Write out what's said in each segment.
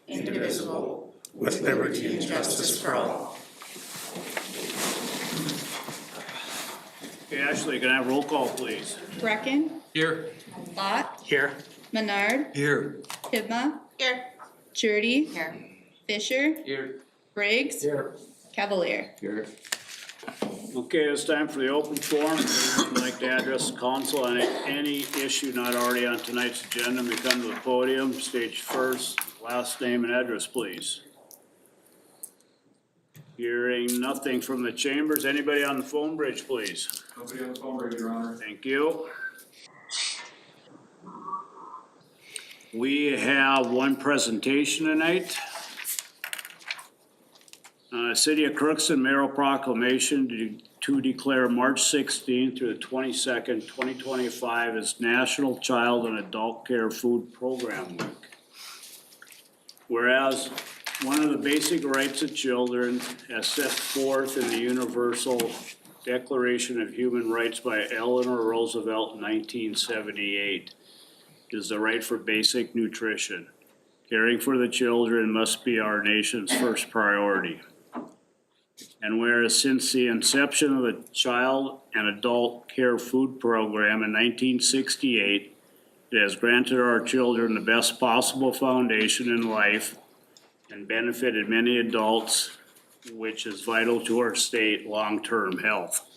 indivisible, with liberty and justice for all. Okay, Ashley, can I have roll call, please? Brecken. Here. Lott. Here. Menard. Here. Hibma. Here. Jurdy. Here. Fisher. Here. Briggs. Here. Cavalier. Here. Okay, it's time for the open forum. If you'd like to address the council on any issue not already on tonight's agenda, we come to the podium, stage first, last name and address, please. Hearing nothing from the chambers. Anybody on the phone bridge, please? Nobody on the phone, bridge, Your Honor. Thank you. We have one presentation tonight. City of Crookston Mayoral Proclamation to declare March 16th through the 22nd, 2025 as National Child and Adult Care Food Program Week. Whereas one of the basic rights of children as set forth in the Universal Declaration of Human Rights by Eleanor Roosevelt in 1978 is the right for basic nutrition. Caring for the children must be our nation's first priority. And whereas since the inception of the Child and Adult Care Food Program in 1968, it has granted our children the best possible foundation in life and benefited many adults, which is vital to our state long-term health.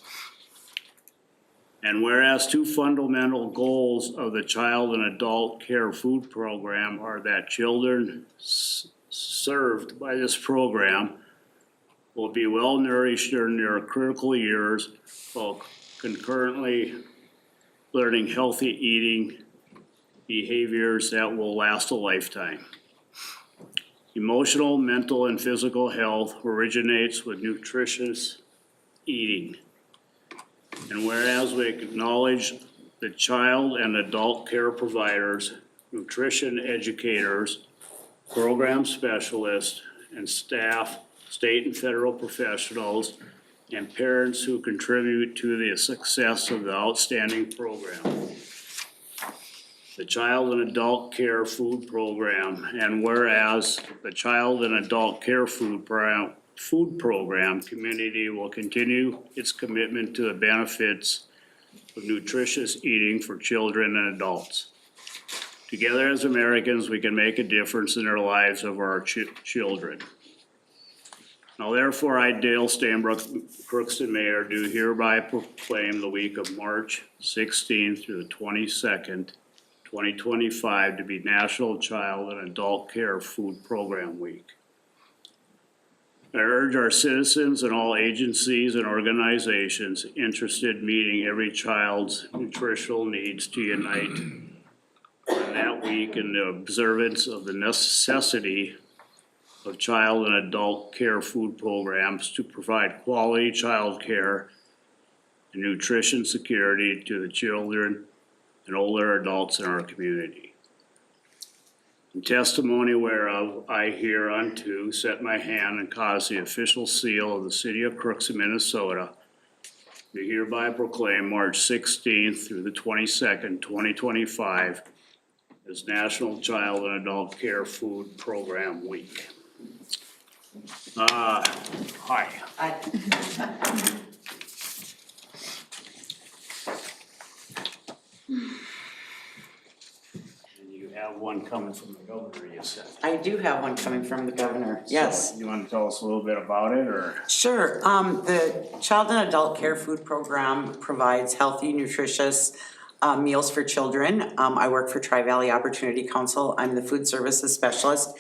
And whereas two fundamental goals of the Child and Adult Care Food Program are that children served by this program will be well nourished during their critical years while concurrently learning healthy eating behaviors that will last a lifetime. Emotional, mental, and physical health originates with nutritious eating. And whereas we acknowledge the child and adult care providers, nutrition educators, program specialists, and staff, state and federal professionals, and parents who contribute to the success of the outstanding program. The Child and Adult Care Food Program, and whereas the Child and Adult Care Food Program community will continue its commitment to the benefits of nutritious eating for children and adults. Together as Americans, we can make a difference in the lives of our children. Now therefore, I, Dale Stanbrook, Crookston Mayor, do hereby proclaim the week of March 16th through the 22nd, 2025 to be National Child and Adult Care Food Program Week. I urge our citizens and all agencies and organizations interested in meeting every child's nutritional needs to unite on that week in the observance of the necessity of child and adult care food programs to provide quality child care and nutrition security to the children and older adults in our community. In testimony whereof, I hereunto set my hand and cause the official seal of the City of Crookston, Minnesota, to hereby proclaim March 16th through the 22nd, 2025 as National Child and Adult Care Food Program Week. Hi. You have one coming from the governor, you said. I do have one coming from the governor, yes. So, you want to tell us a little bit about it, or? Sure, the Child and Adult Care Food Program provides healthy, nutritious meals for children. I work for Tri-Valley Opportunity Council. I'm the food services specialist.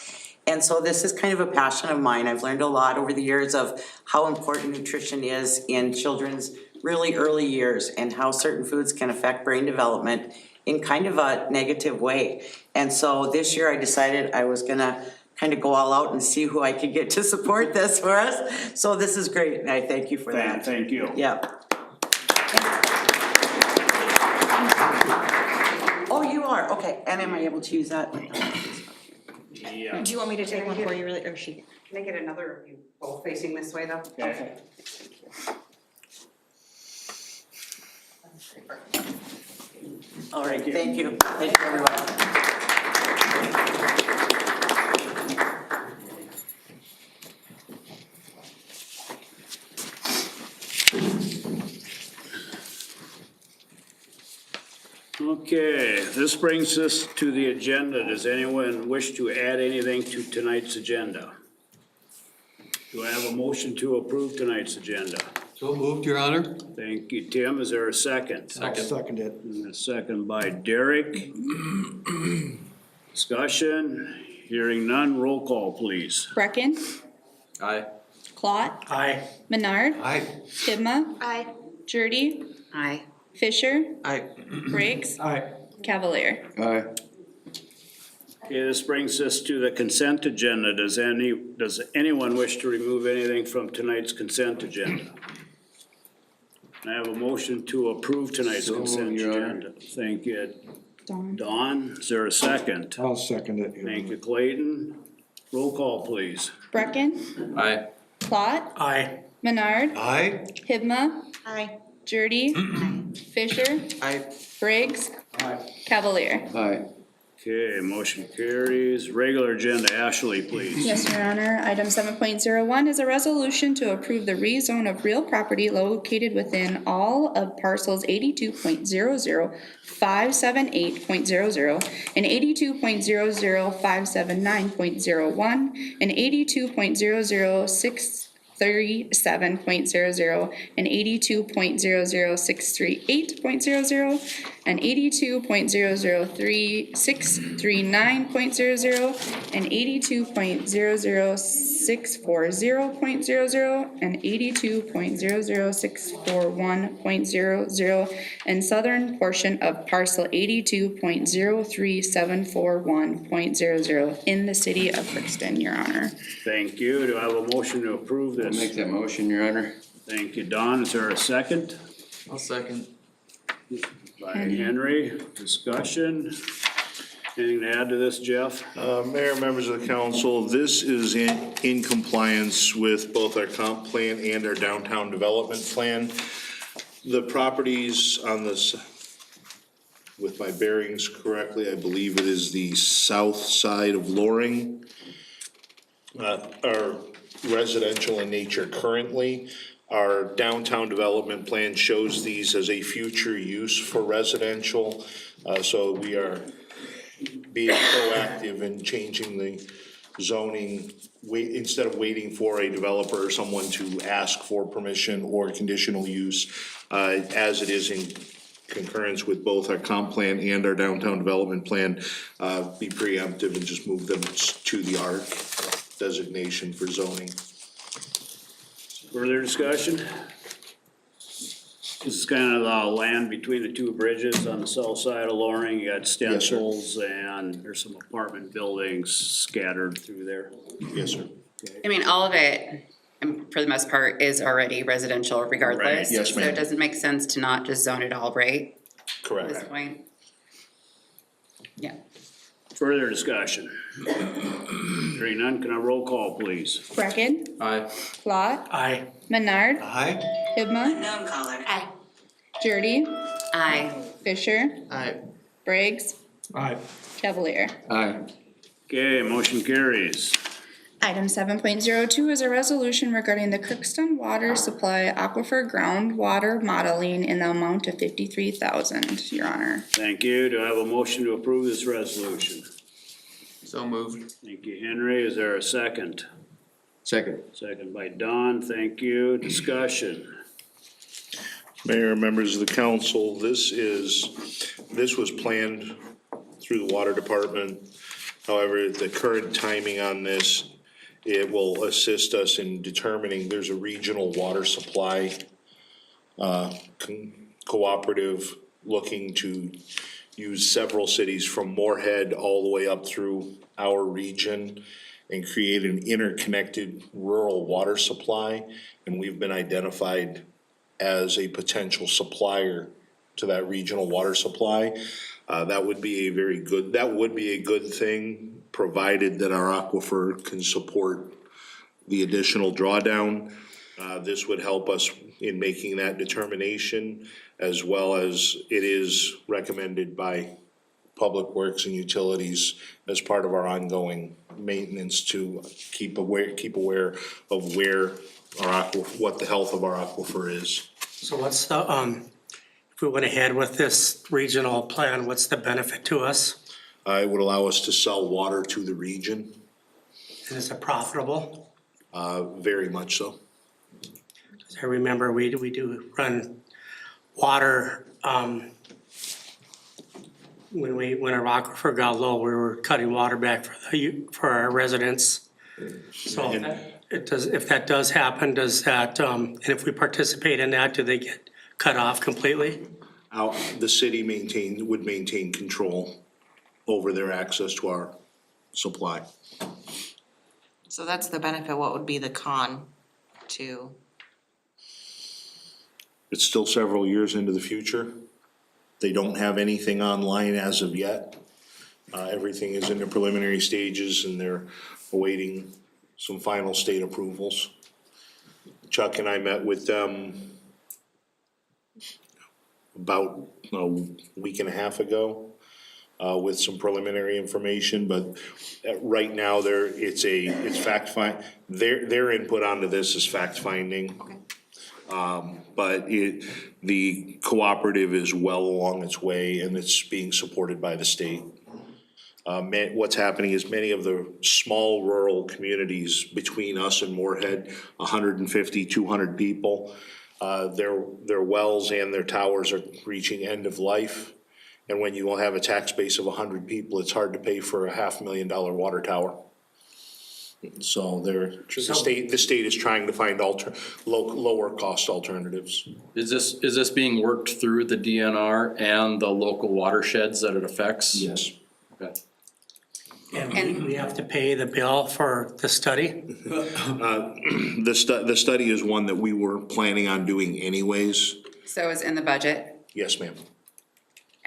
And so this is kind of a passion of mine. I've learned a lot over the years of how important nutrition is in children's really early years and how certain foods can affect brain development in kind of a negative way. And so this year I decided I was gonna kind of go all out and see who I could get to support this for us. So this is great, and I thank you for that. Thank you. Yeah. Oh, you are, okay, and am I able to use that? Yeah. Do you want me to take one for you, really, or she? Can I get another of you both facing this way, though? Okay. All right, thank you. Thank you, everyone. Okay, this brings us to the agenda. Does anyone wish to add anything to tonight's agenda? Do I have a motion to approve tonight's agenda? So moved, Your Honor. Thank you, Tim. Is there a second? I'll second it. And a second by Derek. Discussion, hearing none, roll call, please. Brecken, Aye. Clot, Aye. Menard, Aye. Hibma. Aye. Jurdy, Aye. Fisher, Aye. Briggs, Aye. Cavalier. Aye. Okay, this brings us to the consent agenda. Does anyone wish to remove anything from tonight's consent agenda? I have a motion to approve tonight's So moved, consent Your Honor. agenda. Thank you, Dawn. Don. Is there a second? I'll second it. Your Thank Honor. you, Clayton. Roll call, please. Brecken, Aye. Clot, Aye. Menard, Aye. Hibma, Aye. Jurdy, Fisher, Aye. Briggs, Aye. Cavalier. Aye. Okay, motion carries. Regular agenda, Ashley, please. Yes, Your Honor. Item 7.01 is a resolution to approve the rezone of real property located within all of parcels 82.00, 578.00, and 82.00, 579.01, and 82.00, 637.00, and 82.00, 638.00, and 82.00, 639.00, and 82.00, 640.00, and 82.00, 641.00, and southern portion of parcel 82.03741.00 in the city of Crookston, Your Honor. Thank you. Do I have a motion to approve I'll make this? that motion, Your Honor. Thank you, Don. Is there a second? I'll second. By Henry. Discussion? Anything to add to this, Jeff? Mayor, members of the council, this is in compliance with both our comp plan and our downtown development plan. The properties on this, with my bearings correctly, I believe it is the south side of Loring, are residential in nature currently. Our downtown development plan shows these as a future use for residential. So we are being proactive in changing the zoning, instead of waiting for a developer or someone to ask for permission or conditional use, as it is in concurrence with both our comp plan and our downtown development plan, be preemptive and just move them to the ARC designation for zoning. Further discussion? This is kind of the land between the two bridges on the south side of Loring. You got stencils and there's some apartment buildings scattered through there. Yes, sir. I mean, all of it, for the most part, is already residential regardless. Right. Yes, So ma'am. it doesn't make sense to not just zone it all, right, at Correct. this point? Yeah. Further discussion? Hearing none, can I roll call, please? Brecken, Aye. Clot, Aye. Menard, Aye. Hibma, Aye. Jurdy, Aye. Fisher, Aye. Briggs, Aye. Cavalier. Aye. Okay, motion carries. Item 7.02 is a resolution regarding the Crookston Water Supply Aquifer groundwater modeling in the amount of $53,000, Your Honor. Thank you. Do I have a motion to approve this resolution? So moved. Thank you, Henry. Is there a second? Second. Second by Don. Thank you. Discussion? Mayor, members of the council, this was planned through the water department. However, the current timing on this, it will assist us in determining, there's a regional water supply cooperative looking to use several cities from Moorhead all the way up through our region and create an interconnected rural water supply. And we've been identified as a potential supplier to that regional water supply. That would be a good thing, provided that our aquifer can support the additional drawdown. This would help us in making that determination, as well as it is recommended by Public Works and Utilities as part of our ongoing maintenance to keep aware of where our what the health of our aquifer is. So what's the, if we went ahead with this regional plan, what's the benefit to us? It would allow us to sell water to the region, And is it profitable? very much so. I remember we do run water, when our aquifer got low, we were cutting water back for our residents. So if that does happen, does that, and if we participate in that, do they get cut off completely? The city would maintain control over their access to our supply. So that's the benefit. What would be the con to? It's still several years into the future. They don't have anything online as of yet. Everything is in the preliminary stages and they're awaiting some final state approvals. Chuck and I met with them about a week and a half ago with some preliminary information, but right now it's fact find. Their input onto this is fact finding. Okay. But the cooperative is well along its way and it's being supported by the state. What's happening is many of the small rural communities between us and Moorhead, 150, 200 people, their wells and their towers are reaching end of life. And when you have a tax base of 100 people, it's hard to pay for a $500,000 water tower. So the state is trying to find lower cost alternatives. Is this being worked through the DNR and the local watersheds that it affects? Yes. Okay. And we have to pay the bill for the study? The study is one that we were planning on doing anyways. So it's in the budget. Yes, ma'am.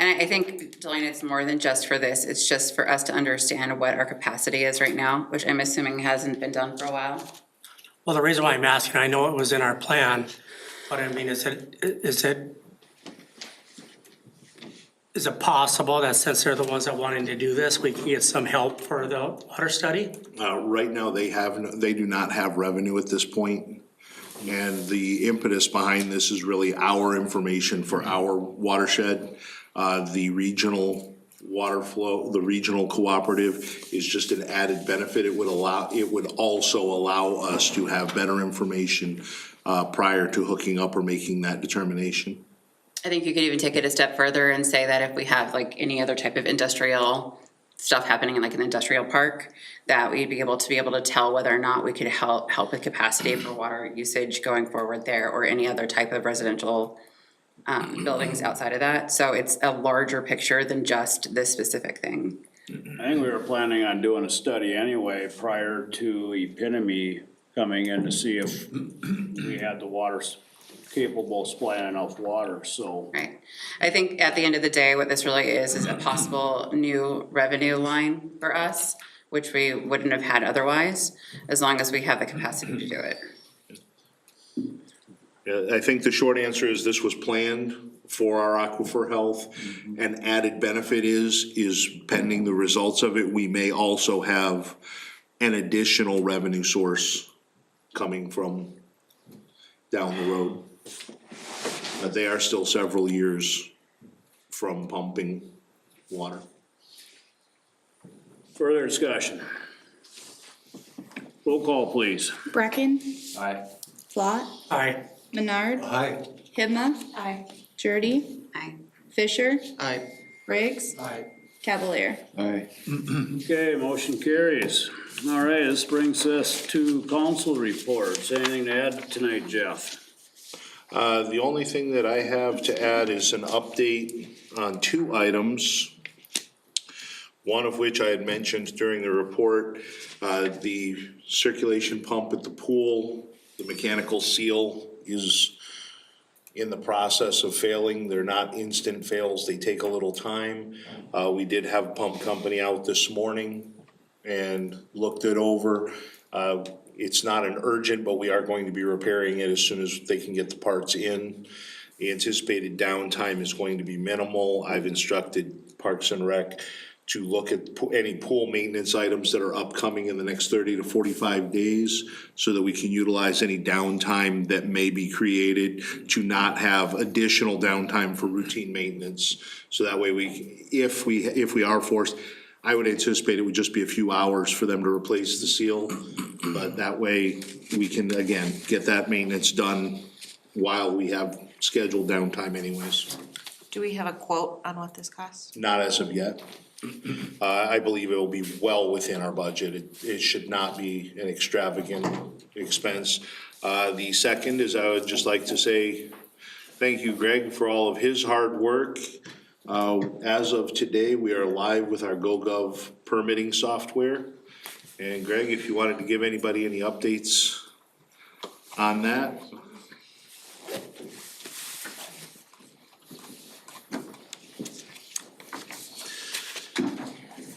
And I think, Delaney, it's more than just for this, it's just for us to understand what our capacity is right now, which I'm assuming hasn't been done for a while. Well, the reason why I'm asking, I know it was in our plan, but I mean, is it possible that since they're the ones that wanted to do this, we can get some help for the water study? Right now, they do not have revenue at this point. And the impetus behind this is really our information for our watershed. The regional water flow, the regional cooperative is just an added benefit. It would also allow us to have better information prior to hooking up or making that determination. I think you could even take it a step further and say that if we have like any other type of industrial stuff happening in like an industrial park, that we'd be able to tell whether or not we could help with capacity for water usage going forward there, or any other type of residential buildings outside of that. So it's a larger picture than just this specific thing. I think we were planning on doing a study anyway prior to Epitome coming in to see if we had the water capable of supplying enough water, so. Right. I think at the end of the day, what this really is a possible new revenue line for us, which we wouldn't have had otherwise, as long as we have the capacity to do it. I think the short answer is this was planned for our aquifer health. An added benefit is pending the results of it, we may also have an additional revenue source coming from down the road. But they are still several years from pumping water. Further discussion? Roll call, please. Bracken, Aye. Flott, Aye. Menard, Aye. Hibma. Aye. Jurdy, Aye. Fisher, Aye. Riggs, Aye. Cavalier. Aye. Okay, motion carries. All right, this brings us to council reports. Anything to add tonight, Jeff? The only thing that I have to add is an update on two items. One of which I had mentioned during the report, the circulation pump at the pool, the mechanical seal is in the process of failing. They're not instant fails, they take a little time. We did have a pump company out this morning and looked it over. It's not an urgent, but we are going to be repairing it as soon as they can get the parts in. The anticipated downtime is going to be minimal. I've instructed Parks and Rec to look at any pool maintenance items that are upcoming in the next 30 to 45 days so that we can utilize any downtime that may be created to not have additional downtime for routine maintenance. So that way if we are forced, I would anticipate it would just be a few hours for them to replace the seal. But that way we can, again, get that maintenance done while we have scheduled downtime anyways. Do we have a quote on what this costs? Not as of yet. I believe it will be well within our budget. It should not be an extravagant expense. The second is I would just like to say thank you, Greg, for all of his hard work. As of today, we are live with our GoGov permitting software. And Greg, if you wanted to give anybody any updates on that.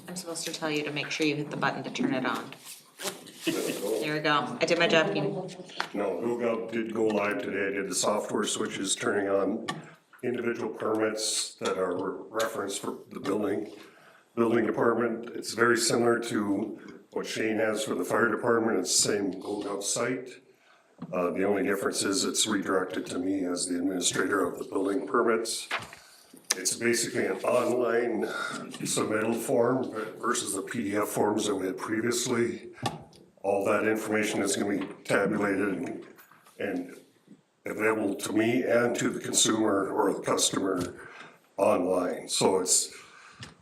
I'm supposed to tell you to make sure you hit the button to turn it on. There we go. I did my job, Kenny. No, GoGov did go live today. I did the software switches, turning on individual permits that are referenced for the building department. It's very similar to what Shane has for the fire department. It's the same GoGov site. The only difference is it's redirected to me as the administrator of the building permits. It's basically an online submittal form versus the PDF forms that we had previously. All that information is going to be tabulated and available to me and to the consumer or the customer online. So it's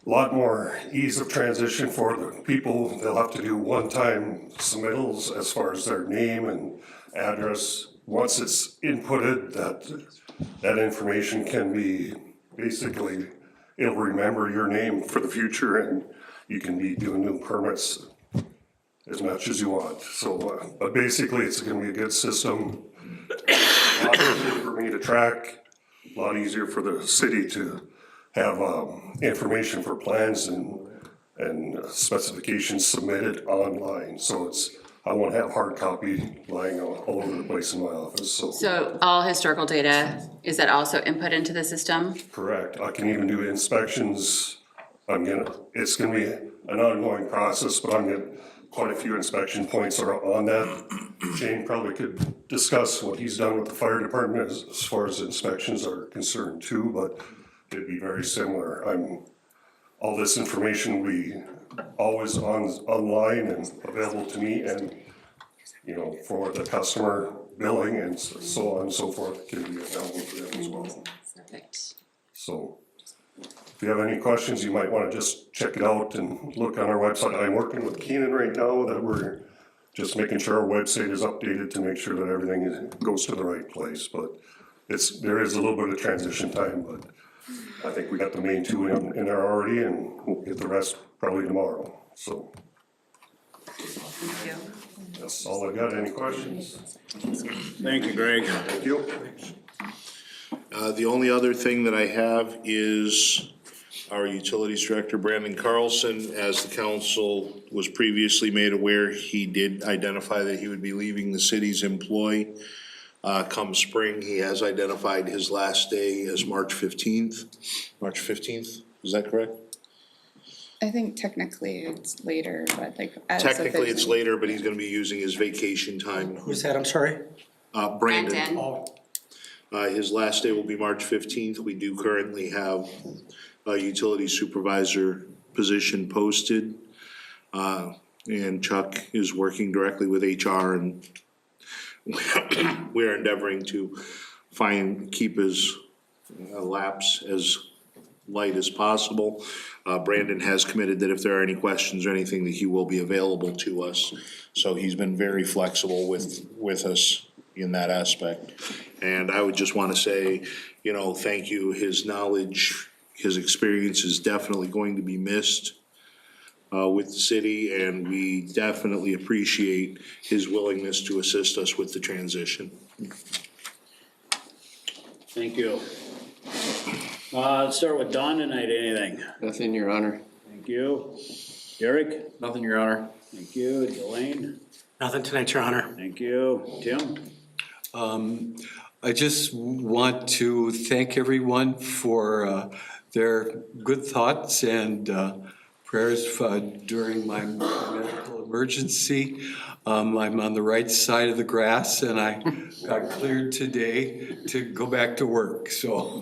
a lot more ease of transition for the people. They'll have to do one-time submittals as far as their name and address. Once it's inputted, that information can be basically, it'll remember your name for the future, and you can be doing new permits as much as you want. So, but basically it's gonna be a good system. A lot easier for me to track, a lot easier for the city to have information for plans and specifications submitted online. So I won't have hard copy lying all over the place in my office, so. So all historical data, is that also input into the system? Correct. I can even do inspections. It's gonna be an ongoing process, but I'm gonna, quite a few inspection points are on that. Shane probably could discuss what he's done with the fire department as far as inspections are concerned too, but it'd be very similar. All this information will be always online and available to me, and, you know, for the customer billing and so on and so forth can be available to them as well. Perfect. So if you have any questions, you might want to just check it out and look on our website. I'm working with Keenan right now that we're just making sure our website is updated to make sure that everything goes to the right place. But there is a little bit of transition time, but I think we got the main two in there already, and we'll get the rest probably tomorrow. So that's all I got. Any questions? Thank you, Greg. Thank you. The only other thing that I have is our utilities director, Brandon Carlson. As the council was previously made aware, he did identify that he would be leaving the city's employ come spring. He has identified his last day as March 15th. March 15th, is that correct? I think technically it's later, but like. Technically, it's later, but he's gonna be using his vacation time. Who's that? I'm sorry? Brandon. Oh, His last day will be March 15th. We do currently have a utility supervisor position posted. And Chuck is working directly with HR, and we're endeavoring to keep his lapse as light as possible. Brandon has committed that if there are any questions or anything, that he will be available to us. So he's been very flexible with us in that aspect. And I would just want to say, you know, thank you. His knowledge, his experience is definitely going to be missed with the city, and we definitely appreciate his willingness to assist us with the transition. Thank you. Let's start with Don tonight. Anything? Nothing, Your Honor. Thank you. Eric? Nothing, Your Honor. Thank you. Delane? nothing tonight, Your Honor. Thank you. Tim? I just want to thank everyone for their good thoughts and prayers during my medical emergency. I'm on the right side of the grass and I got cleared today to go back to work, so.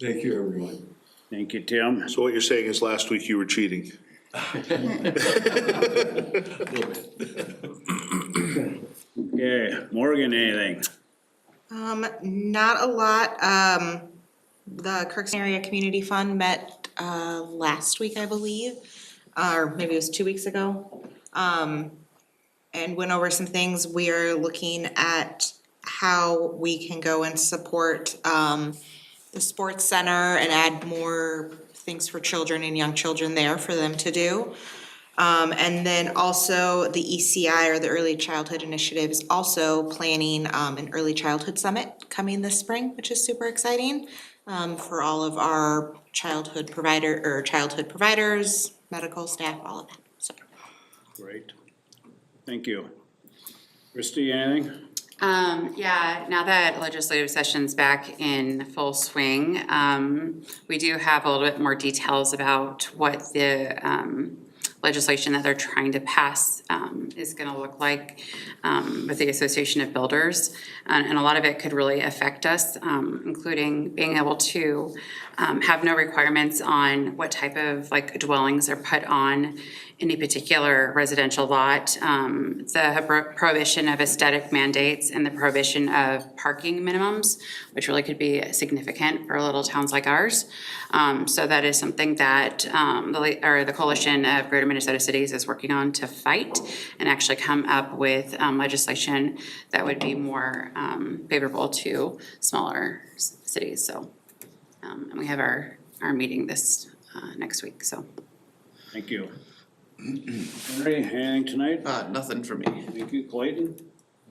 Thank you, everyone. Thank you, Tim. So what you're saying is last week you were cheating? Okay, Morgan, anything? Not a lot. The Crookston Area Community Fund met, last week, I believe, or maybe it was 2 weeks ago. And went over some things. We are looking at how we can go and support, the sports center and add more things for children and young children there for them to do. And then also the ECI, or the Early Childhood Initiative, is also planning an early childhood summit coming this spring, which is super exciting, for all of our childhood providers, medical staff, all of that, so. Great. Thank you. Christie, anything? Yeah, now that legislative session's back in full swing, we do have a little bit more details about what the, legislation that they're trying to pass, is gonna look like, with the Association of Builders. And a lot of it could really affect us, including being able to, have no requirements on what type of like dwellings are put on any particular residential lot, the prohibition of aesthetic mandates and the prohibition of parking minimums, which really could be significant for little towns like ours. So that is something that the Coalition of Greater Minnesota Cities is working on to fight and actually come up with legislation that would be more favorable to smaller cities. So, and we have our meeting this next week, so. Thank you. Henry, anything tonight? Nothing for me. Thank you, Clayton.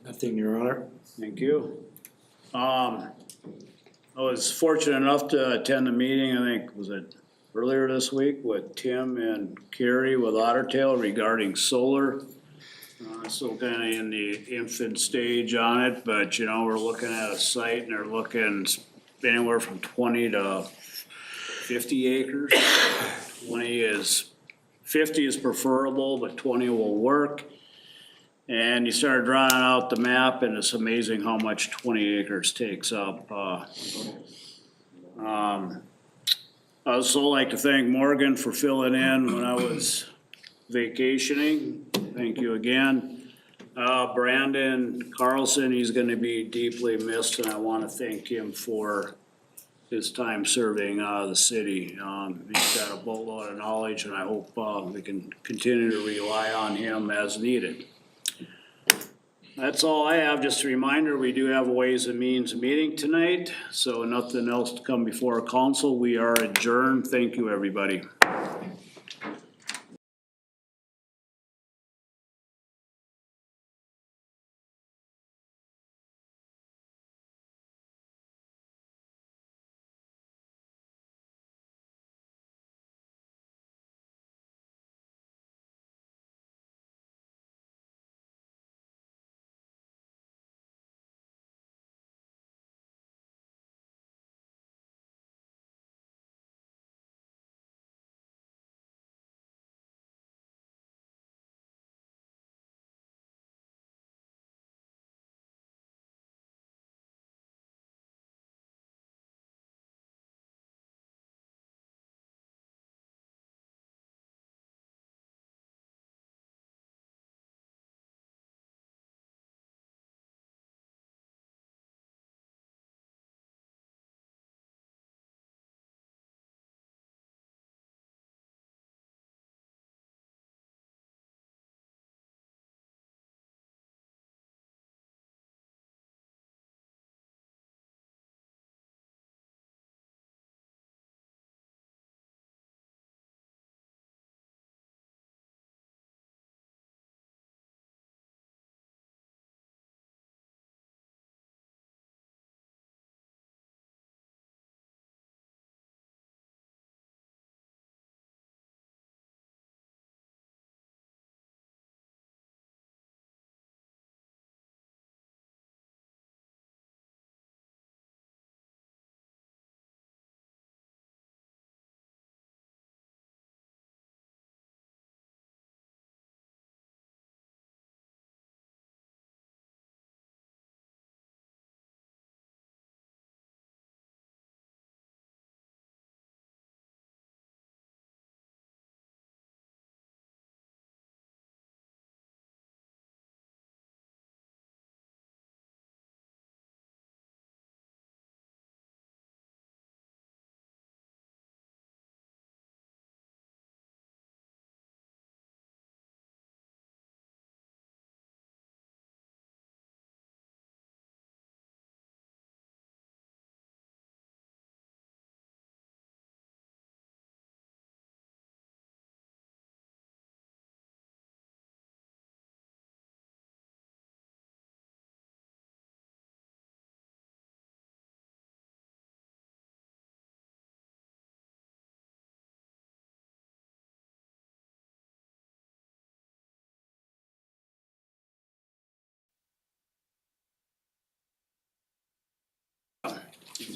Nothing, Your Honor. Thank you. I was fortunate enough to attend the meeting, I think, was it earlier this week, with Tim and Carrie with Otter Tail regarding solar. Still kind of in the infant stage on it, but you know, we're looking at a site and they're looking anywhere from 20 to 50 acres. 50 is preferable, but 20 will work. And you start drawing out the map and it's amazing how much 20 acres takes up. I'd also like to thank Morgan for filling in when I was vacationing. Thank you again. Brandon Carlson, he's gonna be deeply missed and I wanna thank him for his time serving the city. He's got a boatload of knowledge and I hope we can continue to rely on him as needed. That's all I have. Just a reminder, we do have a Ways and Means meeting tonight, so nothing else to come before council. We are adjourned. Thank you, everybody.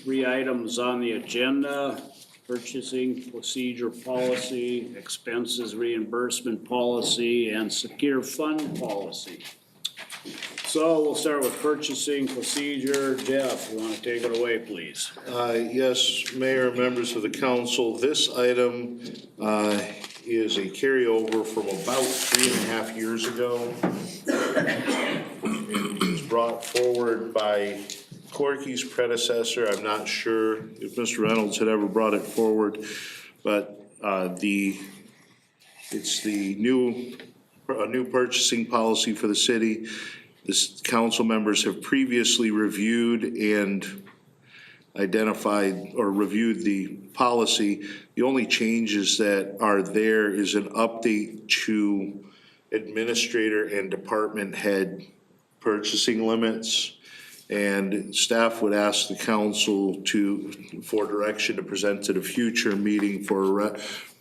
three items on the agenda: purchasing procedure policy, expenses reimbursement policy, and secure fund policy. So we'll start with purchasing procedure. Jeff, you wanna take it away, please? Yes, Mayor, members of the council, this item is a carryover from about 3.5 years ago. It was brought forward by Corky's predecessor. I'm not sure if Mr. Reynolds had ever brought it forward, but it's a new purchasing policy for the city. This council members have previously reviewed and identified or reviewed the policy. The only changes that are there is an update to administrator and department head purchasing limits. And staff would ask the council for direction to present to the future meeting for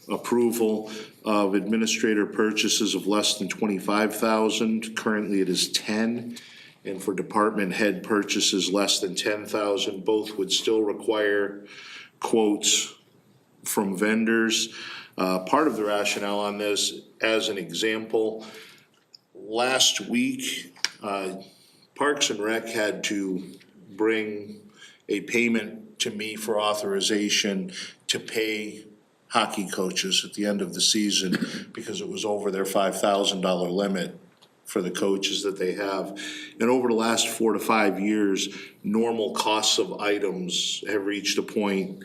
approval of administrator purchases of less than 25,000. Currently it is 10. And for department head purchases less than 10,000, both would still require quotes from vendors. Part of the rationale on this, as an example, last week, Parks and Rec had to bring a payment to me for authorization to pay hockey coaches at the end of the season because it was over their $5,000 limit for the coaches that they have. And over the last 4 to 5 years, normal costs of items have reached a point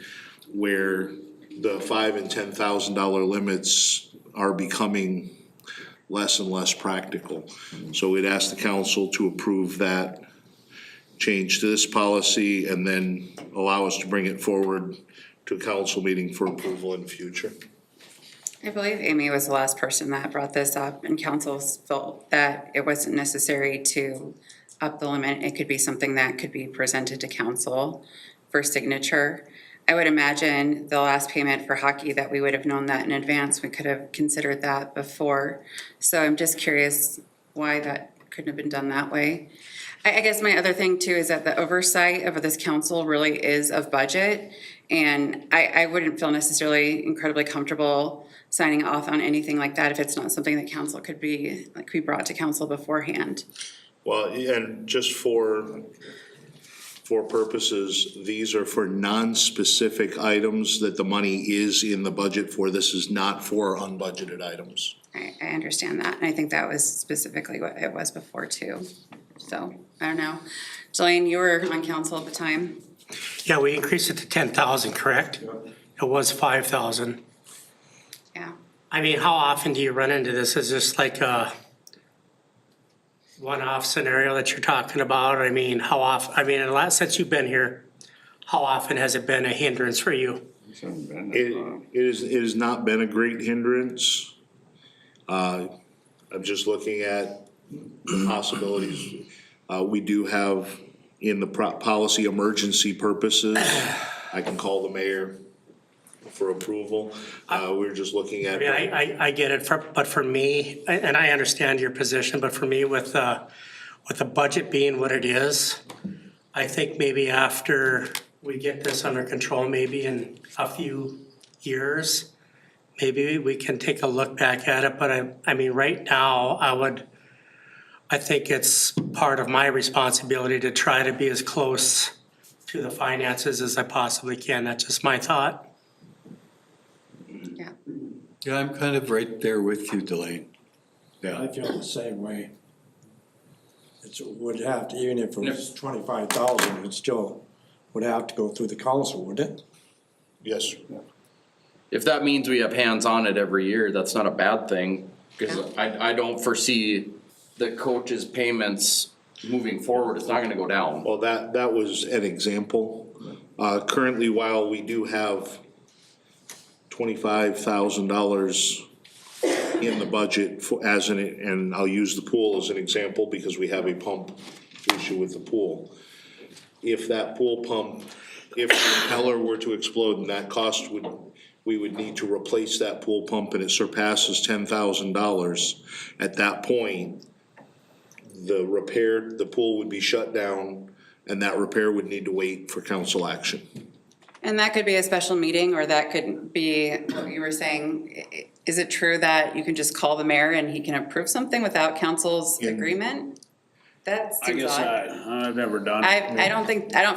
where the $5,000 and $10,000 limits are becoming less and less practical. So we'd ask the council to approve that change to this policy and then allow us to bring it forward to a council meeting for approval in the future. I believe Amy was the last person that brought this up, and councils felt that it wasn't necessary to up the limit. It could be something that could be presented to council for signature. I would imagine the last payment for hockey that we would have known that in advance, we could have considered that before. So I'm just curious why that couldn't have been done that way. I guess my other thing too is that the oversight of this council really is of budget. And I wouldn't feel necessarily incredibly comfortable signing off on anything like that if it's not something that council could be brought to council beforehand. Well, and just for purposes, these are for non-specific items that the money is in the budget for. This is not for unbudgeted items. I understand that, and I think that was specifically what it was before too. So, I don't know. Jillian, you were on council at the time. Yeah, we increased it to 10,000, correct? It was 5,000. Yeah. I mean, how often do you run into this? Is this like a one-off scenario that you're talking about? I mean, how often, since you've been here, how often has it been a hindrance for you? It has not been a great hindrance. I'm just looking at the possibilities. We do have in the policy emergency purposes, I can call the mayor for approval. We're just looking at. I mean, I get it, but for me, and I understand your position, but for me, with the budget being what it is, I think maybe after we get this under control, maybe in a few years, maybe we can take a look back at it. But I mean, right now, I think it's part of my responsibility to try to be as close to the finances as I possibly can. That's just my thought. Yeah. Yeah, I'm kind of right there with you, Delane. I feel the same way. It would have to, even if it was 25,000, it still would have to go through the council, wouldn't it? Yes. If that means we have hands on it every year, that's not a bad thing, because I don't foresee the coaches' payments moving forward. It's not gonna go down. Well, that was an example. Currently, while we do have $25,000 in the budget for, and I'll use the pool as an example because we have a pump issue with the pool. If that pool pump, if the impeller were to explode and that cost we would need to replace that pool pump and it surpasses $10,000, at that point, the pool would be shut down and that repair would need to wait for council action. And that could be a special meeting, or that could be what you were saying. Is it true that you can just call the mayor and he can approve something without council's agreement? That I seems guess odd. I've never done. I don't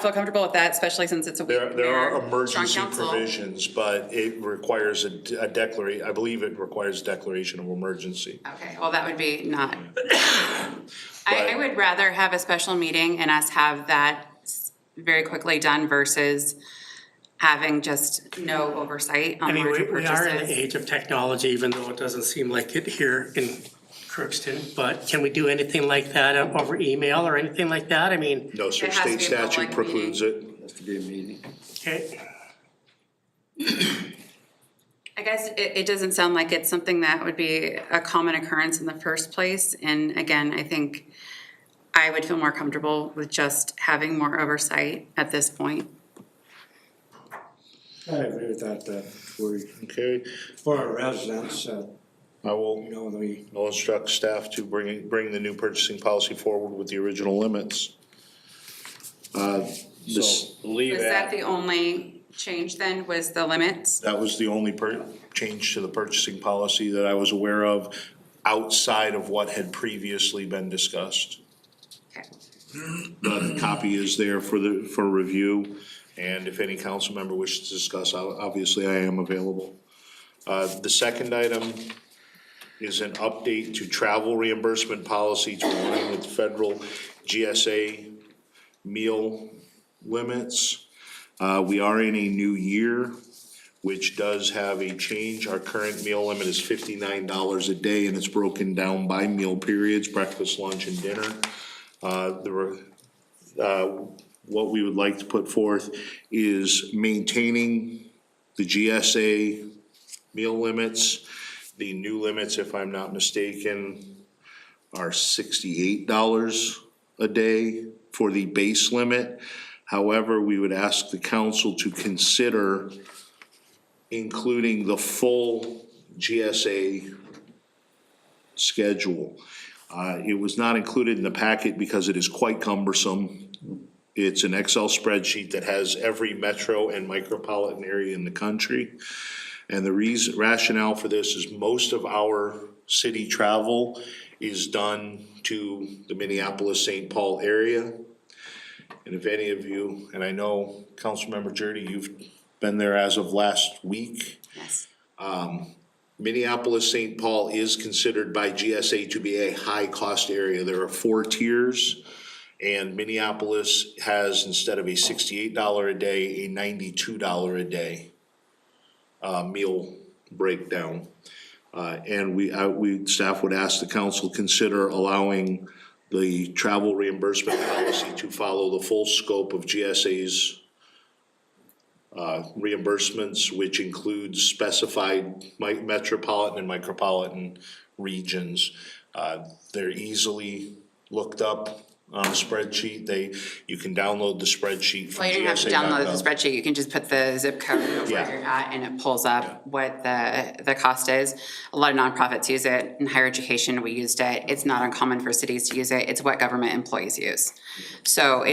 feel comfortable with that, especially since it's a weak There are mayor, strong emergency council. provisions, but it requires a declaration, I believe it requires declaration of emergency. Okay, well, that would be not. I would rather have a special meeting and us have that very quickly done versus having just no oversight I on mean, larger we are in the purchases. age of technology, even though it doesn't seem like it here in Crookston, but can we do anything like that over email or anything like that? I mean, No, sir, It has to state be a statute public precludes it. Has to be a meeting. okay, I guess it doesn't sound like it's something that would be a common occurrence in the first place. And again, I think I would feel more comfortable with just having more oversight at this point. I agree with that, we, Okay, for our residents, I will, I'll instruct staff to bring the new purchasing policy forward with the original limits. This, Leave Was that that. the only change then, was the limits? that was the only change to the purchasing policy that I was aware of outside of what had previously been discussed. Okay. The copy is there for review, and if any council member wishes to discuss, obviously I am available. The second item is an update to travel reimbursement policy to align with federal GSA meal limits. We are in a new year, which does have a change. Our current meal limit is $59 a day, and it's broken down by meal periods, breakfast, lunch, and dinner. What we would like to put forth is maintaining the GSA meal limits. The new limits, if I'm not mistaken, are $68 a day for the base limit. However, we would ask the council to consider including the full GSA schedule. It was not included in the packet because it is quite cumbersome. It's an Excel spreadsheet that has every metro and micropolitan area in the country. And the rationale for this is most of our city travel is done to the Minneapolis-St. Paul area. And if any of you, and I know Councilmember Jurdy, you've been there as of last week. Yes. Minneapolis-St. Paul is considered by GSA to be a high-cost area. There are 4 tiers, and Minneapolis has, instead of a $68 a day, a $92 a day meal breakdown. And staff would ask the council consider allowing the travel reimbursement policy to follow the full scope of GSA's reimbursements, which includes specified metropolitan and micropolitan regions. They're easily looked up on a spreadsheet. You can download the spreadsheet from Well, you don't have to download the GSA.gov. spreadsheet, you can just put the zip code of Yeah. where you're at and it pulls up what the cost is. A lot of nonprofits use it, in higher education, we used it, it's not uncommon for cities to use it, it's what government employees use. So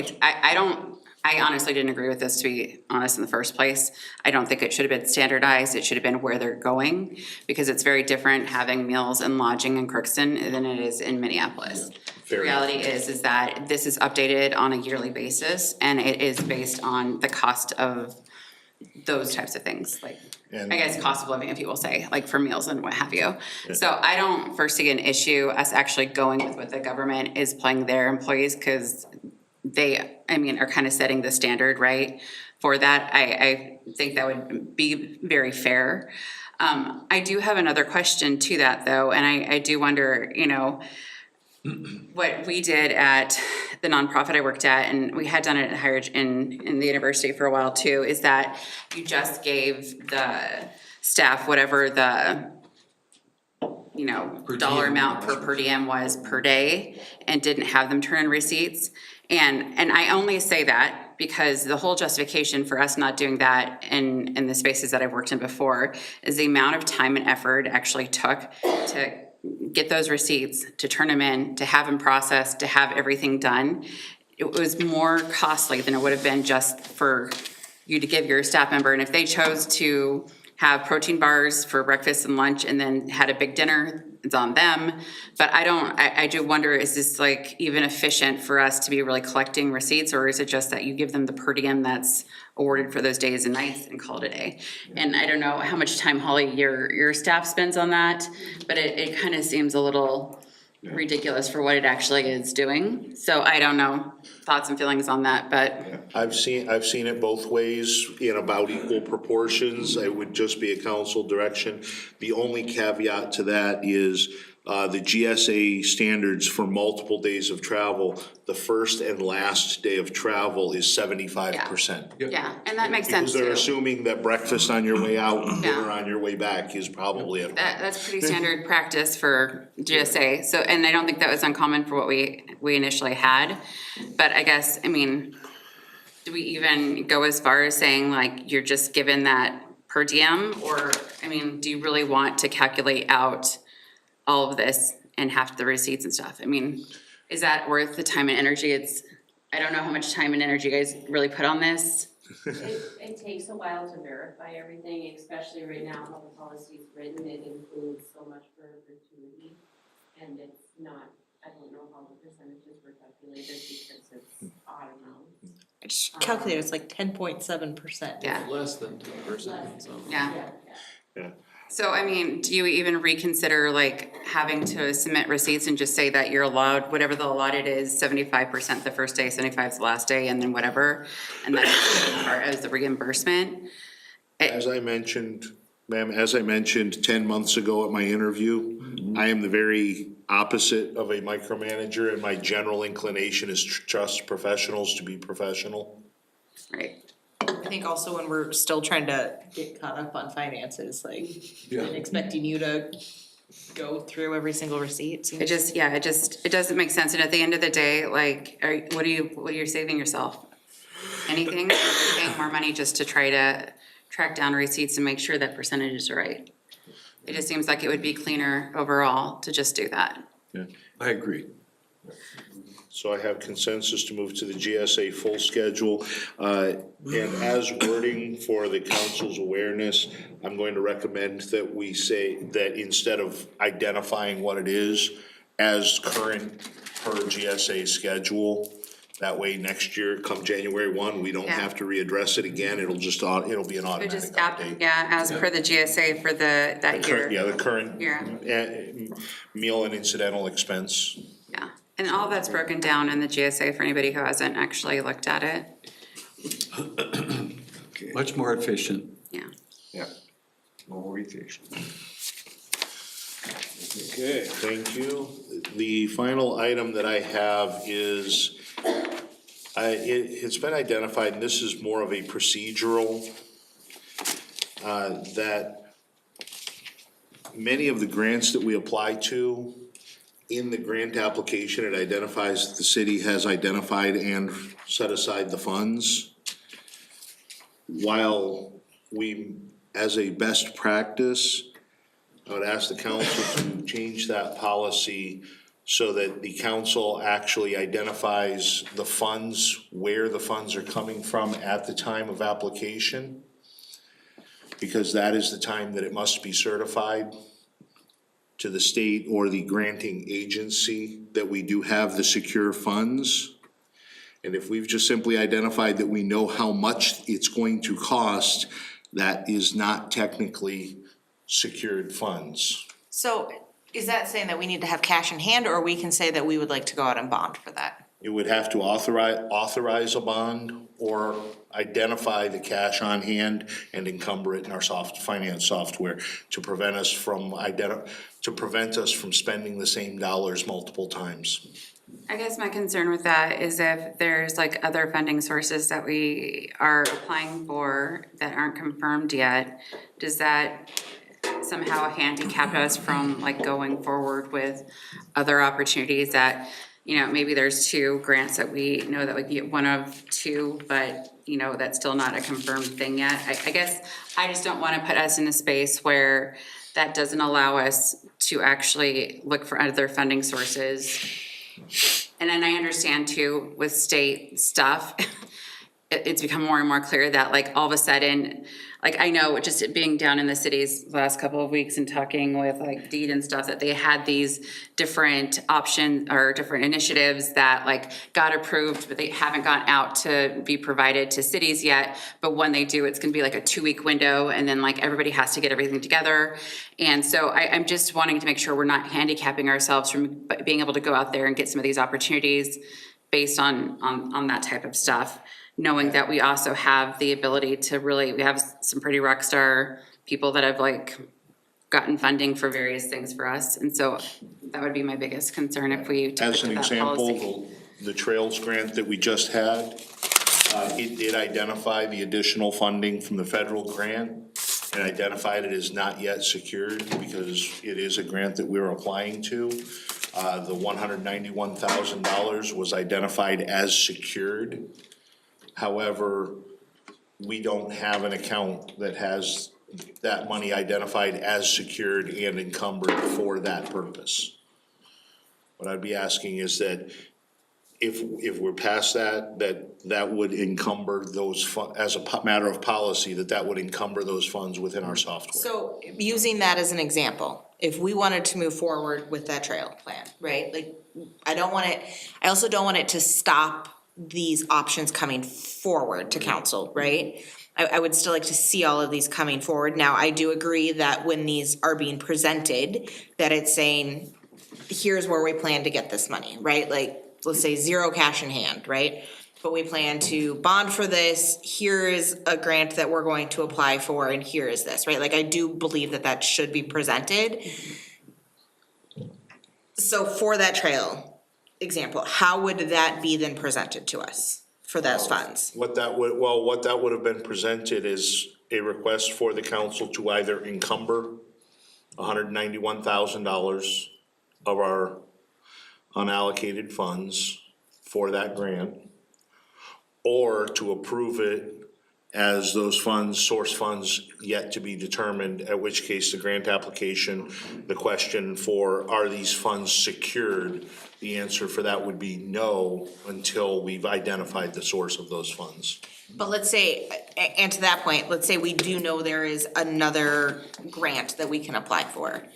I honestly didn't agree with this, to be honest, in the first place. I don't think it should have been standardized, it should have been where they're going, because it's very different having meals and lodging in Crookston than it is in Minneapolis. The Fair reality is that this is updated on a yearly basis, and it is based on the cost of those types of things, like, And- I guess, cost of living, if you will say, like for meals and what have you. So I don't foresee an issue us actually going with what the government is paying their employees, because they, are kind of setting the standard, right, for that. I think that would be very fair. I do have another question to that, though, and I do wonder, what we did at the nonprofit I worked at, and we had done it in the university for a while too, is that you just gave the staff whatever the dollar amount per diem was per day, and didn't have them turn in receipts. And I only say that because the whole justification for us not doing that in the spaces that I've worked in before is the amount of time and effort it actually took to get those receipts, to turn them in, to have them processed, to have everything done. it was more costly than it would have been just for you to give your staff member. And if they chose to have protein bars for breakfast and lunch and then had a big dinner, it's on them. But I do wonder, is this like even efficient for us to be really collecting receipts, or is it just that you give them the per diem that's awarded for those days and nights and call it a day? And I don't know how much time, Holly, your staff spends on that, but it kind of seems a little ridiculous for what it actually is doing. So I don't know, thoughts and feelings on that, but. I've seen it both ways in about equal proportions. It would just be a council direction. The only caveat to that is the GSA standards for multiple days of travel. The first and last day of travel is 75%. Yeah, and that makes sense Because they're too. assuming that breakfast on your way out and dinner on your way back is probably a. That's pretty standard practice for GSA, so, and I don't think that was uncommon for what we initially had. But I guess, I mean, do we even go as far as saying like, you're just given that per diem? Or, I mean, do you really want to calculate out all of this and half the receipts and stuff? I mean, is that worth the time and energy? I don't know how much time and energy you guys really put on this. It takes a while to verify everything, especially right now how the policy is written. It includes so much for gratuity. And it's not, I don't know how the percentages were calculated because it's odd amounts. I just calculated, it's like 10.7%. Yeah. Less than 10%, so. Yeah. Yeah. So, I mean, do you even reconsider like having to submit receipts and just say that you're allowed, whatever the allotted is, 75% the first day, 75% the last day, and then whatever? And that's part as the reimbursement? As I mentioned, ma'am, 10 months ago at my interview, I am the very opposite of a micromanager, and my general inclination is trust professionals to be professional. Right. I think also when we're still trying to get caught up on finances, like, and expecting you to go through every single receipt. It doesn't make sense. And at the end of the day, like, what are you saving yourself? Anything? You're paying more money just to try to track down receipts and make sure that percentages are right. It just seems like it would be cleaner overall to just do that. Yeah. I agree. So I have consensus to move to the GSA full schedule. And as wording for the council's awareness, I'm going to recommend that we say that instead of identifying what it is as current per GSA schedule, that way next year, come January 1, we don't have to readdress it again. It'll just, it'll be an So automatic just, update. as per the GSA for that year. Yeah, the current Yeah. meal and incidental expense. Yeah, and all that's broken down in the GSA for anybody who hasn't actually looked at it. Much more efficient. Yeah. Yeah. More efficient. Okay, thank you. The final item that I have is, it's been identified, and this is more of a procedural, that many of the grants that we apply to, in the grant application, it identifies that the city has identified and set aside the funds. While we, as a best practice, I would ask the council to change that policy so that the council actually identifies the funds, where the funds are coming from at the time of application. Because that is the time that it must be certified to the state or the granting agency that we do have the secure funds. And if we've just simply identified that we know how much it's going to cost, that is not technically secured funds. So is that saying that we need to have cash in hand, or we can say that we would like to go out and bond for that? You would have to authorize a bond or identify the cash on hand and encumber it in our finance software to prevent us from spending the same dollars multiple times. I guess my concern with that is if there's like other funding sources that we are applying for that aren't confirmed yet, does that somehow handicap us from like going forward with other opportunities that, you know, maybe there's 2 grants that we know that we get 1 of 2, but you know, that's still not a confirmed thing yet. I guess I just don't want to put us in a space where that doesn't allow us to actually look for other funding sources And then I understand too, with state stuff, it's become more and more clear that like all of a sudden, like I know just being down in the cities the last couple of weeks and talking with like Deed and stuff, that they had these different options or different initiatives that like got approved, but they haven't gone out to be provided to cities yet. But when they do, it's gonna be like a 2-week window, and then like everybody has to get everything together. And so I'm just wanting to make sure we're not handicapping ourselves from being able to go out there and get some of these opportunities based on that type of stuff. Knowing that we also have the ability to really, we have some pretty rock star people that have like gotten funding for various things for us. And so that would be my biggest concern if we took it As to an that policy. example, the Trails grant that we just had, it did identify the additional funding from the federal grant and identified it as not yet secured because it is a grant that we're applying to. The $191,000 was identified as secured. However, we don't have an account that has that money identified as secured and encumbered for that purpose. What I'd be asking is that if we're past that, that would encumber those as a matter of policy, that would encumber those funds within our software. So using that as an example, if we wanted to move forward with that trail plan, right? Like, I also don't want it to stop these options coming forward to council, right? I would still like to see all of these coming forward. Now, I do agree that when these are being presented, that it's saying, here's where we plan to get this money, right? Like, let's say zero cash in hand, right? But we plan to bond for this, here is a grant that we're going to apply for, and here is this, right? Like, I do believe that that should be presented. So for that trail example, how would that be then presented to us for those funds? What that would have been presented is a request for the council to either encumber $191,000 of our unallocated funds for that grant, or to approve it as those funds, source funds yet to be determined, at which case the grant application, the question for are these funds secured, the answer for that would be no until we've identified the source of those funds. But let's say, and to that point, let's say we do know there is another grant that we can apply for.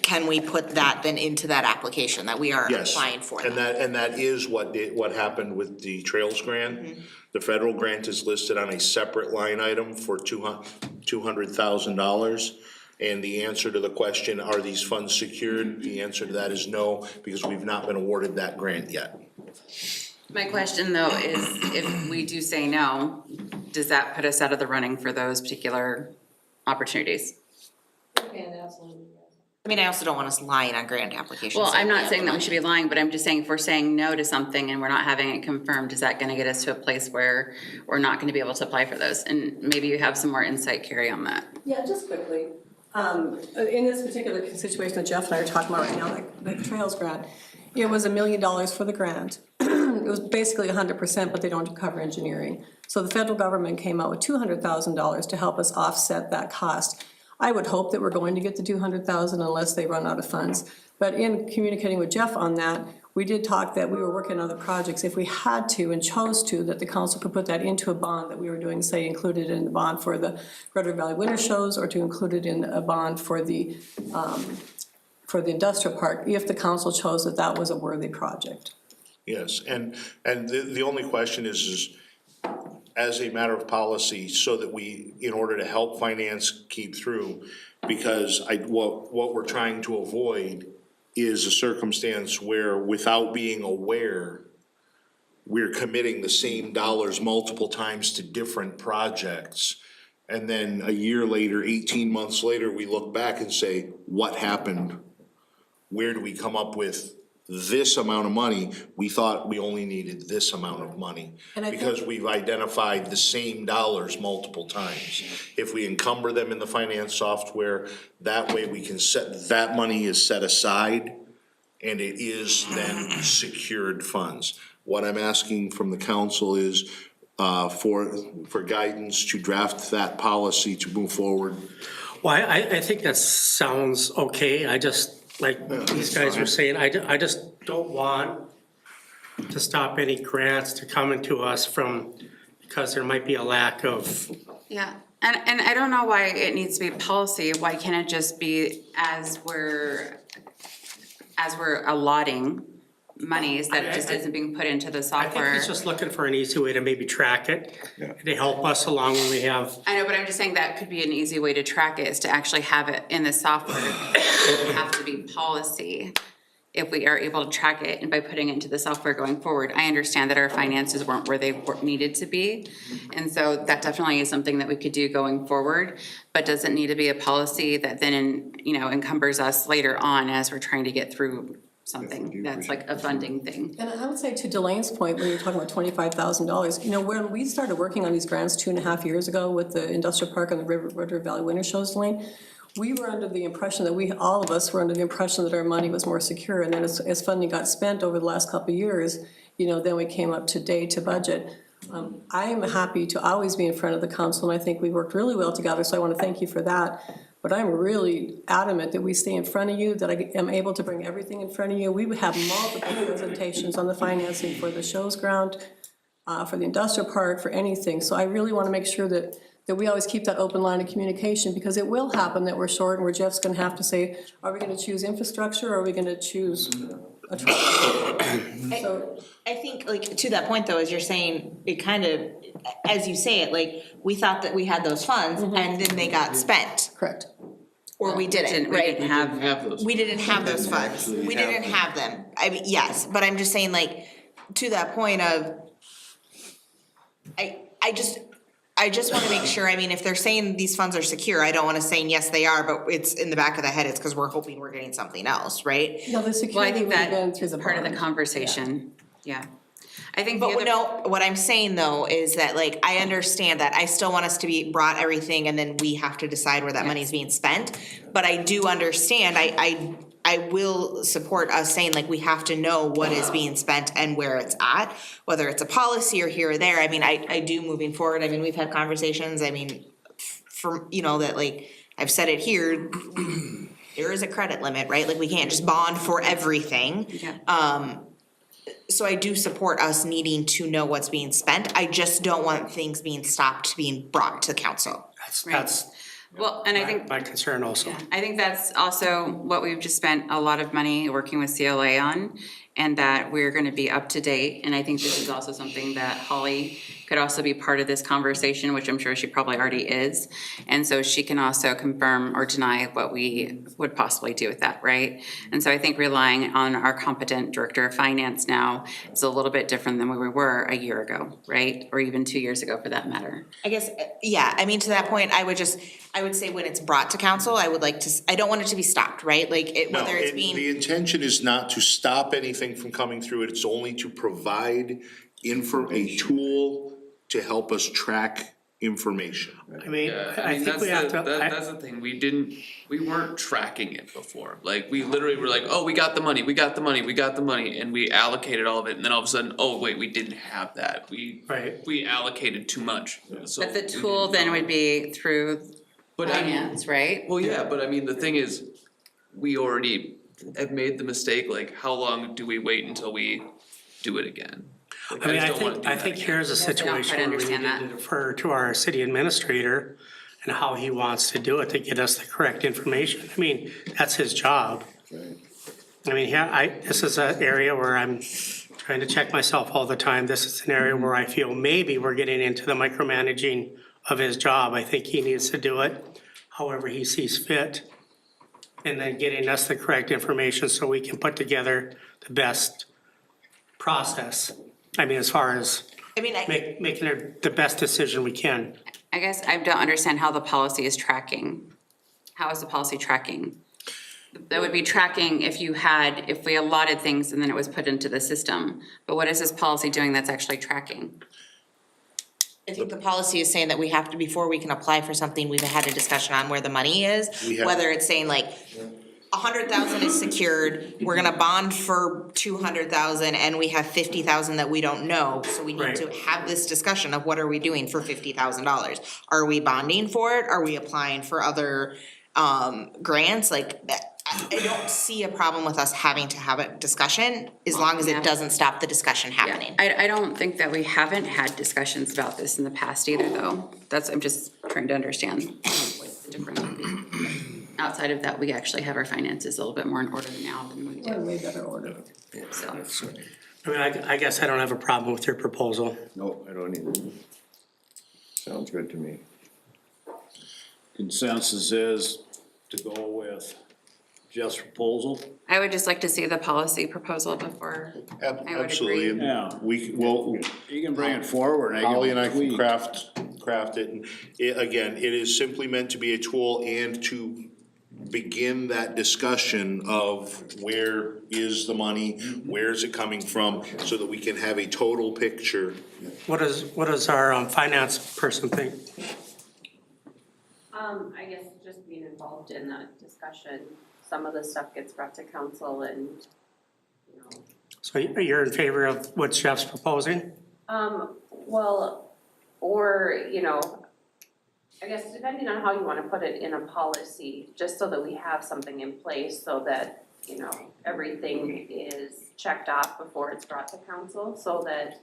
Can we put that then into that application that we are Yes. applying for? And that is what happened with the Trails grant. Mm-hmm. The federal grant is listed on a separate line item for $200,000. And the answer to the question, are these funds secured? The answer to that is no, because we've not been awarded that grant yet. My question though is, if we do say no, does that put us out of the running for those particular opportunities? Okay, that's one. I mean, I also don't want us lying on grant applications. Well, I'm not saying that we should be lying, but I'm just saying if we're saying no to something and we're not having it confirmed, is that gonna get us to a place where we're not gonna be able to apply for those? And maybe you have some more insight, Carrie, on that. Yeah, just quickly. In this particular situation that Jeff and I are talking about right now, like the Trails grant, it was $1 million for the grant. It was basically 100%, but they don't cover engineering. So the federal government came out with $200,000 to help us offset that cost. I would hope that we're going to get the $200,000 unless they run out of funds. But in communicating with Jeff on that, we did talk that we were working on other projects. If we had to and chose to, that the council could put that into a bond that we were doing, say included in the bond for the Red River Valley Winter Shows, or to include it in a bond for the industrial park, if the council chose that that was a worthy project. Yes, and the only question is as a matter of policy, so that we, in order to help finance keep through, because what we're trying to avoid is a circumstance where, without being aware, we're committing the same dollars multiple times to different projects. And then a year later, 18 months later, we look back and say, what happened? Where do we come up with this amount of money? We thought we only needed this amount of money. Because we've identified the same dollars multiple times. If we encumber them in the finance software, that way we can that money is set aside and it is then secured funds. What I'm asking from the council is for guidance to draft that policy to move forward. Well, I think that sounds okay. I just, like these guys were saying, I just don't want to stop any grants to coming to us from, because there might be a lack of, Yeah, and I don't know why it needs to be policy, why can't it just be as we're allotting monies, that it just isn't being put into the I software? think he's just looking for an easy way to maybe track it, to help us along when we have. I know, but I'm just saying that could be an easy way to track it, is to actually have it in the software. It would have to be policy if we are able to track it, and by putting it into the software going forward. I understand that our finances weren't where they needed to be, and so that definitely is something that we could do going forward, but does it need to be a policy that then, encumbers us later on as we're trying to get through something that's like a funding thing? And I would say to Delaine's point, when you're talking about $25,000, when we started working on these grants 2.5 years ago with the industrial park and the River Valley Winter Shows, Delane, we were under the impression that all of us were under the impression that our money was more secure. And then as funding got spent over the last couple of years, then we came up to date to budget. I am happy to always be in front of the council, and I think we worked really well together, so I want to thank you for that. But I'm really adamant that we stay in front of you, that I am able to bring everything in front of you. We would have multiple presentations on the financing for the shows ground, for the industrial park, for anything. So I really want to make sure that we always keep that open line of communication, because it will happen that we're short and where Jeff's gonna have to say, are we gonna choose infrastructure, or are we gonna choose a truck? So, I think, like, to that point though, as you're saying, it kind of, as you say it, like, we thought that we had those funds and then they got spent. correct. Or we didn't, We right? didn't have those. We didn't have those funds. We didn't have them. I mean, yes, but I'm just saying, like, to that point of, I just wanna make sure, I mean, if they're saying these funds are secure, I don't wanna say, yes, they are, but it's in the back of the head, it's cause we're hoping we're getting something else, right? No, the Well, I security think would have been that through is the part of the bond. conversation, yeah. I think the But other. no, what I'm saying though is that, like, I understand that, I still want us to be brought everything and then we have to decide where that money is being spent. But I do understand, I will support us saying, like, we have to know what is being spent and where it's at, whether it's a policy or here or there. I mean, I do moving forward, I mean, we've had conversations, I mean, that, like, I've said it here, there is a credit limit, right? Like, we can't just bond for everything. Yeah. So I do support us needing to know what's being spent. I just don't want things being stopped being brought to council. That's Well, and I think. my concern also. I think that's also what we've just spent a lot of money working with CLA on, and that we're gonna be up to date. And I think this is also something that Holly could also be part of this conversation, which I'm sure she probably already is. And so she can also confirm or deny what we would possibly do with that, right? And so I think relying on our competent director of finance now is a little bit different than where we were a year ago, right? Or even 2 years ago for that matter. I guess, yeah, I mean, to that point, I would say when it's brought to council, I would like to, I don't want it to be stopped, right? Like, No, whether it's the being, intention is not to stop anything from coming through it, it's only to provide a tool to help us track information. I mean, Yeah, I think that's we have to. that's the thing, we weren't tracking it before, like, we literally were like, oh, we got the money, and we allocated all of it, and then all of a sudden, oh, wait, we didn't have that, we allocated too much, so. But the we tool didn't then know. would be through But I mean- finance, right? Well, yeah, but I mean, the thing is, we already have made the mistake, like, how long do we wait until we do it again? Like, I mean, just I don't wanna think, do I that think again. here's a situation where we need understand to that. defer to our city administrator and how he wants to do it to get us the correct information. I mean, that's his job. I mean, this is an area where I'm trying to check myself all the time. This is an area where I feel maybe we're getting into the micromanaging of his job. I think he needs to do it however he sees fit. And then getting us the correct information so we can put together the best process. I mean, as far as I mean, making the best decision we can. I guess I don't understand how the policy is tracking. How is the policy tracking? That would be tracking if we allotted things and then it was put into the system. But what is this policy doing that's actually tracking? I think the policy is saying that we have to, before we can apply for something, we've had a discussion on where the money is. Whether it's saying like, 100,000 is secured, we're gonna bond for 200,000 and we have 50,000 that we don't know. So we need to have this discussion of what are we doing for $50,000? Are we bonding for it? Are we applying for other grants? Like, I don't see a problem with us having to have a discussion, as long as Yeah. it doesn't stop the discussion happening. I don't think that we haven't had discussions about this in the past either, though. I'm just trying to understand what the difference would be. Outside of that, we actually have our finances a little bit more in order now than we We're in do, way better order. so. I mean, I guess I don't have a problem with your proposal. No, I don't either. Sounds good to me. Consensus is to go with Jeff's proposal. I would just like to see the policy proposal before I would Absolutely, agree. Yeah. you can bring it forward. Holly and I can tweak. craft it, and again, it is simply meant to be a tool and to begin that discussion of where is the money, where is it coming from, so that we can have a total picture. What does our finance person think? I guess just being involved in that discussion, some of the stuff gets brought to council and, you know. So you're in favor of what Jeff's proposing? Well, or, you know, I guess depending on how you wanna put it in a policy, just so that we have something in place so that, you know, everything is checked off before it's brought to council, so that,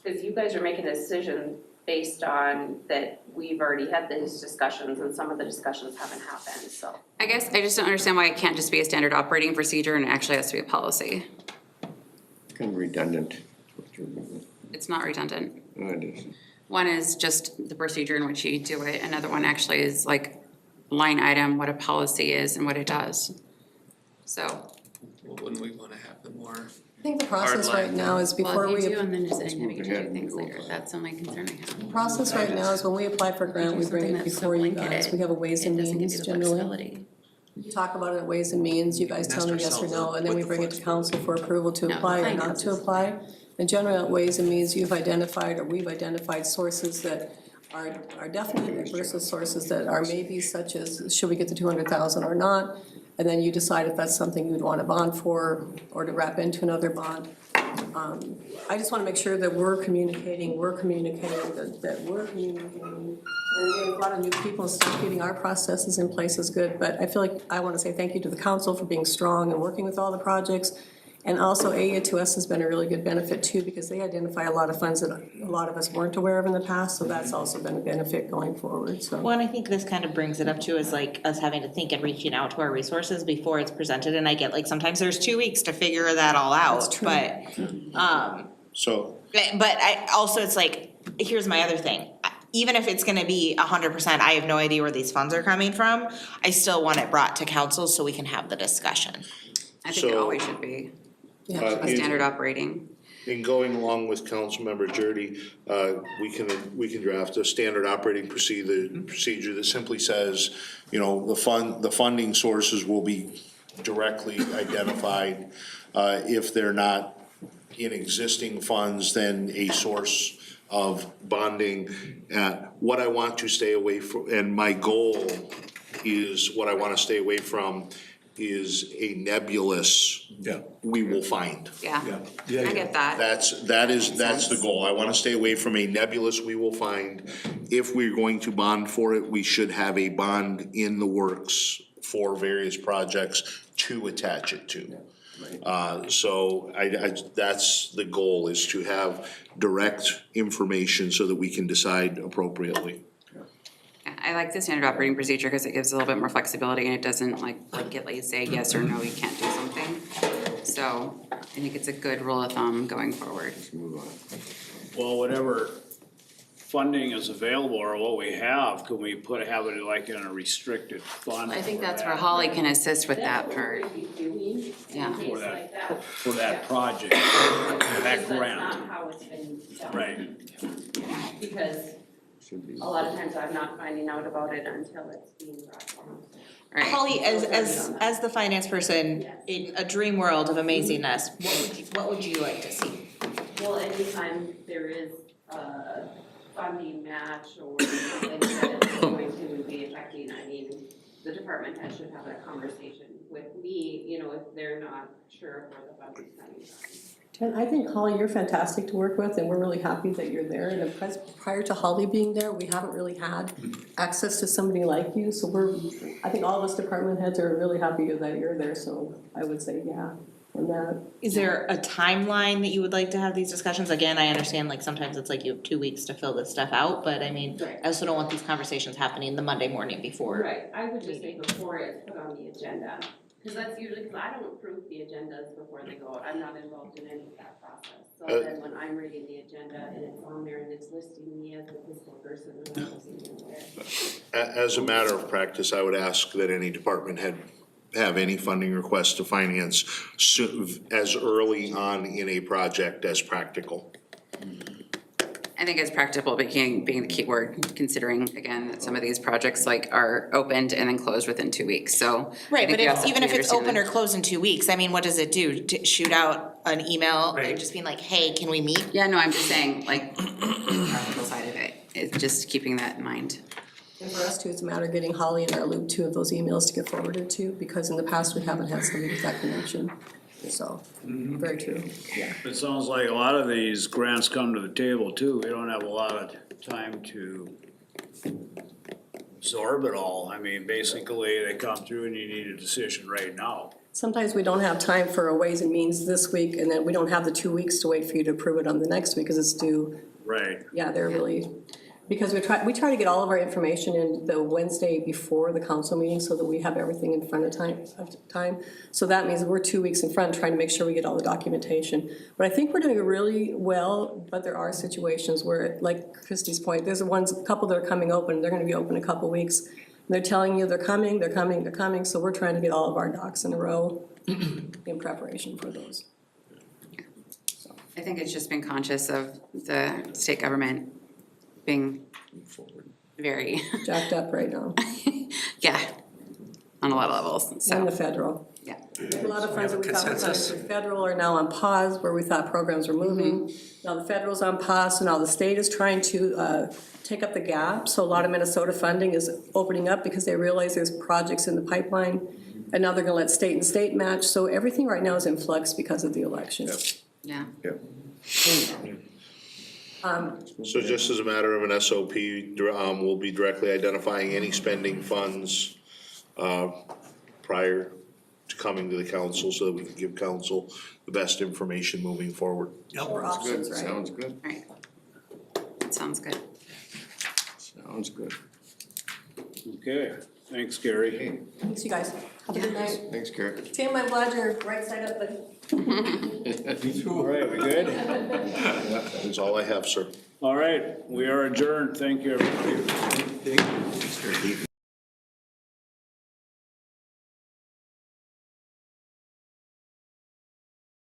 cause you guys are making a decision based on that we've already had these discussions and some of the discussions haven't happened, so. I guess I just don't understand why it can't just be a standard operating procedure and it actually has to be a policy. Kind of redundant. It's not redundant. No, it isn't. One is just the procedure in which you do it, another one actually is like line item, what a policy is and what it does. So. Well, wouldn't we wanna have the more, I think the process Hard line. right now is before Well, we, if you do, and then just saying that we get to do things later, that's the only concern I have. the process right now is when we apply for a grant, we bring it before you guys. We have a ways and means generally. We talk about it at Ways and Means, you guys tell me yes or no, and then we bring it to council for approval to No, apply or not finances. to apply. And generally at Ways and Means, you've identified, or we've identified sources that are definite versus sources that are maybe, such as, should we get the 200,000 or not? And then you decide if that's something you'd want to bond for, or to wrap into another bond. I just want to make sure that we're communicating, that we're communicating. And getting a lot of new people and stuff, getting our processes in place is good, but I feel like I want to say thank you to the council for being strong and working with all the projects. And also AIA to us has been a really good benefit too, because they identify a lot of funds that a lot of us weren't aware of in the past, so that's also been a benefit going forward, so. Well, and I think this kind of brings it up to is like us having to think and reaching out to our resources before it's presented, and I get like sometimes there's 2 weeks to figure that all out, That's true. but, So, but I also, it's like, here's my other thing. Even if it's gonna be 100%, I have no idea where these funds are coming from, I still want it brought to council so we can have the discussion. I think it So- always should be Yeah. a standard operating. in going along with Councilmember Jurdy, we can draft a standard operating procedure that simply says, you know, the funding sources will be directly identified. If they're not in existing funds, then a source of bonding. What I want to stay away from, and my goal is, what I wanna stay away from is a nebulous, we will find. Yeah, I get that. That's the goal. I wanna stay away from a nebulous we will find. If we're going to bond for it, we should have a bond in the works for various projects to attach it to. So that's the goal, is to have direct information so that we can decide appropriately. I like the standard operating procedure because it gives a little bit more flexibility and it doesn't like say yes or no, you can't do something. So I think it's a good rule of thumb going forward. Well, whatever funding is available or what we have, can we have it like in a restricted fund? I think that's where Holly can assist with that part. Yeah. For that project, for that That's grant, not how it's been done. right? Because a lot of times I'm not finding out about it until it's being brought down. Right. Holly, as the finance person, in a dream world of amazingness, what would you like to see? Well, anytime there is a funding match or something that is going to be affecting, I mean, the department head should have that conversation with me, you know, if they're not sure of where the funding's coming from. And I think Holly, you're fantastic to work with, and we're really happy that you're there. And prior to Holly being there, we haven't really had access to somebody like you. So I think all of us department heads are really happy that you're there. So I would say, yeah, on that. Is there a timeline that you would like to have these discussions? Again, I understand like sometimes it's like you have 2 weeks to fill this stuff out, but I mean, I also don't want these conversations happening the Monday morning before. Right, I would just say before it's put on the agenda, because that's usually, because I don't approve the agendas before they go out, I'm not involved in any of that process. So then when I'm reading the agenda and it's on there and it's listing me as the fiscal person, and I'm listing there. As a matter of practice, I would ask that any department head have any funding requests to finance as early on in a project as practical. I think it's practical being the key word, considering again that some of these projects like are opened and then closed within 2 weeks, so. Right, but even if it's open understand or closed in 2 weeks, I mean, what does it do? To shoot out an email, like just being like, hey, can we meet? Yeah, no, I'm just saying, like, the practical side of it, it's just keeping that in mind. And for us too, it's a matter of getting Holly in our loop too of those emails to get forwarded to, because in the past we haven't had somebody with that connection. So, very true, yeah. It sounds like a lot of these grants come to the table too. We don't have a lot of time to absorb it all. I mean, basically, they come through and you need a decision right now. Sometimes we don't have time for a Ways and Means this week, and then we don't have the 2 weeks to wait for you to approve it on the next week, because it's due. Right. Yeah, they're really, because we try to get all of our information in the Wednesday before the council meeting, so that we have everything in front of time. So that means we're 2 weeks in front, trying to make sure we get all the documentation. But I think we're doing really well, but there are situations where, like Christie's point, there's a couple that are coming open, they're gonna be open in a couple weeks. They're telling you they're coming, so we're trying to get all of our ducks in a row in preparation for those. I think it's just been conscious of the state government being very. Jacked up right now. Yeah, on a lot of levels, so. And the federal. Yeah. A lot of funds that we thought were coming through federal are now on pause, where we thought programs were moving. Now the federal's on pause, so now the state is trying to take up the gap. So a lot of Minnesota funding is opening up because they realize there's projects in the pipeline. And now they're gonna let state match. So everything right now is in flux because of the election. Yeah. So just as a matter of an SOP, we'll be directly identifying any spending funds prior to coming to the council, so that we can give council the best information moving forward. Or options, right? Sounds good. Right. That sounds good. Sounds good. Okay, thanks, Gary. Thanks, you guys. Have a good night. Thanks, Kara. Tim, I'm glad you're right side up, buddy. All right, we good? That's all I have, sir. All right, we are adjourned. Thank you, everybody. Thanks, Kara.